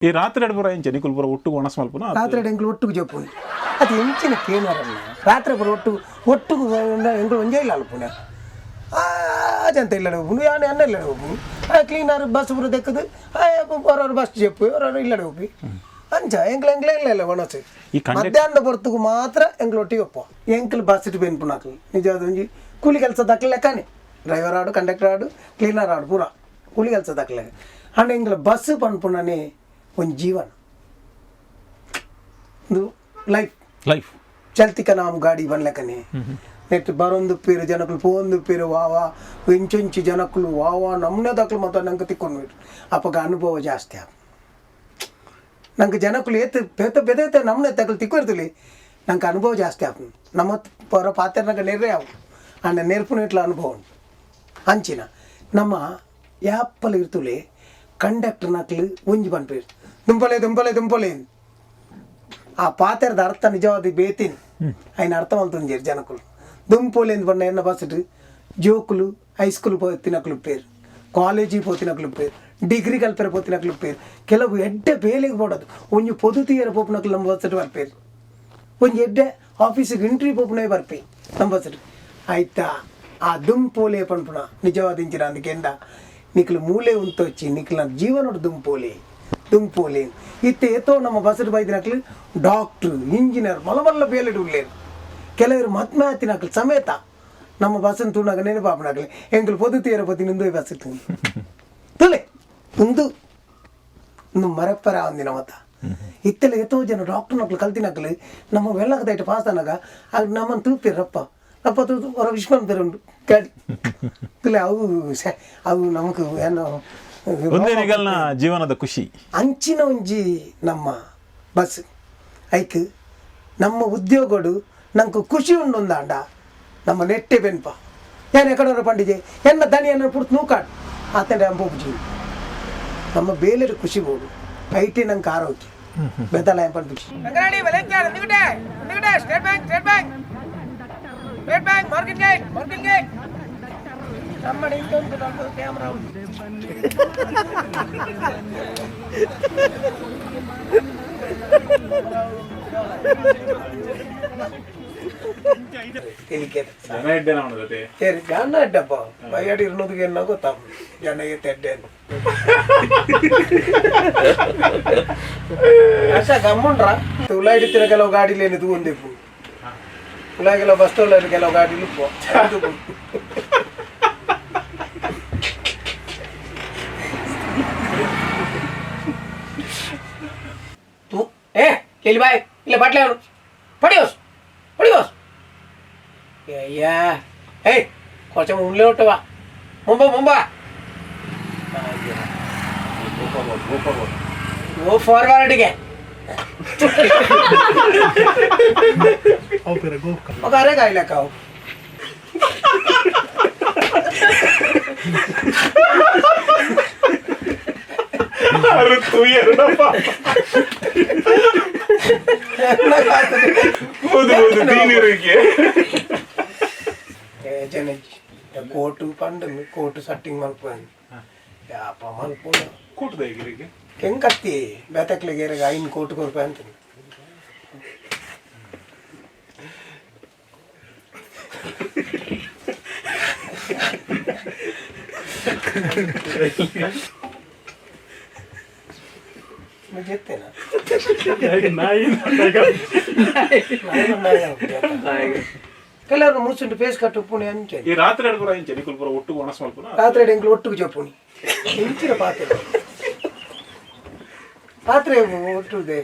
ಈ ರಾತ್ರಿ ಎರಡು ಬರೋ ಎಂಚೆ ನಿಕುಲ್ ಬರೋ ಒಟ್ಟಿಗೆ ಒಣಸ್ ಮಲ್ಪನ ರಾತ್ರಿ ಎರಡು ಎಂಕ್ಲು ಒಟ್ಟಿಗೆ ಜಪ್ಪು ಅದು ಎಂಚಿನ ಕೇನಾರಲ್ಲ ರಾತ್ರಿ ಬರೋ ಒಟ್ಟಿಗೆ ಎಂಕ್ಲು ಒಂಜೇ ಇಲ್ಲ ಅಲ್ಪುಣ ಅದಂತ ಇಲ್ಲ ಹೋಗ್ನು ಯಾನೆ ಅನ್ನ ಇಲ್ಲ ಹೋಗ್ನು ಕ್ಲೀನರ್ ಬಸ್ ಬರೋ ದೆಕ್ಕದು ಬರೋರು ಬಸ್ ಜಪ್ಪು ಬರೋರು ಇಲ್ಲ ಹೋಗಿ ಅಂಚ ಎಂಕ್ಲ ಒಣಸು ಮಧ್ಯಾಹ್ನದ ಹೊರತುಗು ಮಾತ್ರ ಎಂಕ್ಲು ಒಟ್ಟಿಗೆ ಒಪ್ಪ ಎಂಕ್ಲು ಬಸ್ ಇಟ್ಟು ಬೆನ್ಪುಣ ಹಾಕಿ ನಿಜವಾದ ಒಂಜಿ ಕೂಲಿ ಕೆಲಸ ದಾಖಲೆ ಲೆಕ್ಕನೆ ಡ್ರೈವರ್ ಆಡು ಕಂಡಕ್ಟರ್ ಆಡು ಕ್ಲೀನರ್ ಆಡು ಪೂರ ಕೂಲಿ ಕೆಲಸ ದಾಖಲೆ ಹಂಡ ಎಂಕ್ಲ ಬಸ್ ಪನ್ಪುಣನೆ ಒಂದು ಜೀವನ ಒಂದು ಲೈಫ್ ಚಲ್ತಿಕ ನಾವು ಗಾಡಿ ಬನ್ಲಕ್ಕನೆ ನೆಟ್ಟು ಬರೊಂದು ಪೇರು ಜನಕ್ಕಳು ಪೋಂದು ಪೇರು ವಾವಾ ಇಂಚೊಂಚು ಜನಕ್ಕಳು ವಾವಾ ನಮ್ಮನೆ ದಾಖಲು ಮತ್ತು ನಂಗೆ ತಿಕ್ಕೊಂಡು ಅಪ್ಪಗ ಅನುಭವ ಜಾಸ್ತಿ ಆಗ ನಂಗೆ ಜನಕ್ಕಳು ಬೆದೈತೆ ನಮ್ಮನೆ ತಗಲು ತಿಕ್ಕೊಡ್ತೀವಿ ನಂಗೆ ಅನುಭವ ಜಾಸ್ತಿ ಆಗ ನಮ್ಮ ಪರ ಪಾತ್ರೆನಾಗ ನೆರ್ರೆ ಅವು ಅಂಡ ನೆರ್ಪುನ ಇಟ್ಲ ಅನುಭವ ಉಂಟು ಅಂಚಿನ ನಮ್ಮ ಯಾಪ್ಪಲ್ಲಿ ಇರ್ತುಲಿ ಕಂಡಕ್ಟರ್ ನಕ್ಲು ಒಂಜಿ ಬಂದ್ಪೇರು ದುಂಪಲೆ ಆ ಪಾತ್ರದ ಅರ್ಥ ನಿಜವಾದ ಬೇತೀನಿ ఆయన అర్థం అవుతుంది జనకులు దుంపోలేని పడిన ఎన్న బస్సు జోకులు హై స్కూల్ పోతినకులు పేరు ಕಾಲೇಜಿ పోతినకులు పేరు ಡಿಗ್ರಿ ಕಲ್ಪರೆ పోతినకులు పేరు ಕೆಲವು ಎಡ್ಡೆ ಬೇಲೆಗೆ ಪಡೋದು ಒಂಜಿ ಪೊದು ತೀಯರ ಪೋಪನಕ್ಲು ನಮ್ಮ ಬಸ್ಸು ಬರ್ಪೇರು ಒಂಜಿ ಎಡ್ಡೆ ಆಫೀಸಿಗೆ ಎಂಟ್ರಿ ಪೋಪನೇ ಬರ್ಪೇ ನಮ್ಮ ಬಸ್ಸು ಆಯ್ತಾ ಆ ದುಂಪೋಲೆ ಪನ್ಪುಣ ನಿಜವಾದಿಂಚಿನ ಅದಕ್ಕೆಂಡ ನಿಕ್ಲು ಮೂಲೆ ಉಂತೊಚ್ಚಿ ನಿಕ್ಲ ಜೀವನೋಡು ದುಂಪೋಲೆ ಇತ್ತೆ ಎತ್ತೋ ನಮ್ಮ ಬಸ್ಸು ಬೈದಿನಕ್ಲು ಡಾಕ್ಟ್ರು ಇಂಜಿನಿಯರ್ ಮಲಮಲ್ಲ ಬೇಲೆಡು ಉಳ್ಳೇರು ಕೆಲವರು ಮದ್ಮೆ ಹತ್ತಿನಕ್ಲು ಸಮೇತ ನಮ್ಮ ಬಸ್ಸನ್ನು ತುಣಾಗ ನೆನಪಾಪನಾಗ್ಲಿ ಎಂಗ್ಲು ಪೊದು ತೀರ ಪೊತ್ತಿ ನಿಂದು ಬಸ್ ತುಲೆ ಒಂದು ಮರಪ್ಪರ ಒಂದಿನ ಮತ್ತ ಇತ್ತೆಲ್ಲ ಎತ್ತೋ ಜನ ಡಾಕ್ಟರ್ ನಕ್ಲು ಕಲ್ತಿನಕ್ಲು ನಮ್ಮ ವೆಳ್ಳಕ ದೈಟ್ ಪಾಸ್ ಅನ್ನಾಗ ಆಗ ನಮ್ಮನ್ನು ತೂಪಿರಪ್ಪ ಅಪ್ಪ ತೂತು ಹೊರ ವಿಶ್ವನ್ ಬೇರೆ ಉಂಟು ಗಾಡಿ ತುಲೆ ಅವು ನಮಗೂ ಏನೋ ಜೀವನದ ಖುಷಿ ಅಂಚಿನ ಒಂಜಿ ನಮ್ಮ ಬಸ್ ಐಕ್ ನಮ್ಮ ಉದ್ಯೋಗಡು ನಂಗೆ ಖುಷಿ ಉಂಡೊಂದಾಂಡ ನಮ್ಮ ನೆಟ್ಟೆ ಬೆನ್ಪ ಏನು ಎಕಡೋರ ಪಂಡಿಜೆ ಎನ್ನ ದನಿಯನ್ನು ಪುಡ್ತು ನೂಕಾಡು ಆತಂಡೆ ಅಂಬೋಜಿ ನಮ್ಮ ಬೇಲೆಡು ಖುಷಿ ಬೋಡು ಐಟಿ ನಂಗೆ ಆರೋಗ್ಯ ಬೆದಲ ಎಂಪಂಡು ಖುಷಿ ನಮ್ಮ ಇಂದೊಂದು ನಮ್ಮ ಕ್ಯಾಮ್ರಾ ಜನ ಅಡ್ಡಪ್ಪ ಬಯ್ಯಾಡಿ ಇರೋದಕ್ಕೆ ಏನೋ ಗೊತ್ತಾಗ ಜನ ಎಡ್ಡೆ ಅಷ್ಟ ಗಮ್ಮುಂಡ್ರ ಉಲಾ ಹಿಡಿತಿರ ಕೆಲವು ಗಾಡಿಲಿ ಏನಿದು ಒಂದಿಪ್ಪು ಉಲಾ ಕೆಲವು ಬಸ್ ಸ್ಟಾಲ್ ಕೆಲವು ಗಾಡಿಲಿ केली बाय इले बाटले पडियोस या ए कोच मुंडले उठवा मुंबा वो फॉरवर्ड के ओ करे गाइला काओ अरे तू ये ना पा बोदू तीन इरुके ए जने कोट पंड कोट सेटिंग मल्पन या पमल पोन कोट देगिरिके केंकत्ती बेतक्ले गेरगा इन कोट कोरपे ಅಂತ जेते ना ಕೆಲವರು ಮುಸುಂಟು ಫೇಸ್ ಕಟ್ಟು ಪುಣೆ ಅಂಚೆ ಈ ರಾತ್ರಿ ಎರಡು ಬರೋ ಎಂಚೆ ನಿಕುಲ್ ಬರೋ ಒಟ್ಟಿಗೆ ಒಣಸ್ ಮಲ್ಪನ ರಾತ್ರಿ ಎರಡು ಎಂಕ್ಲು ಒಟ್ಟಿಗೆ ಜಪ್ಪುಣಿ ಇಂಚಿನ ಪಾತ್ರೆ ಒಟ್ಟುದೆ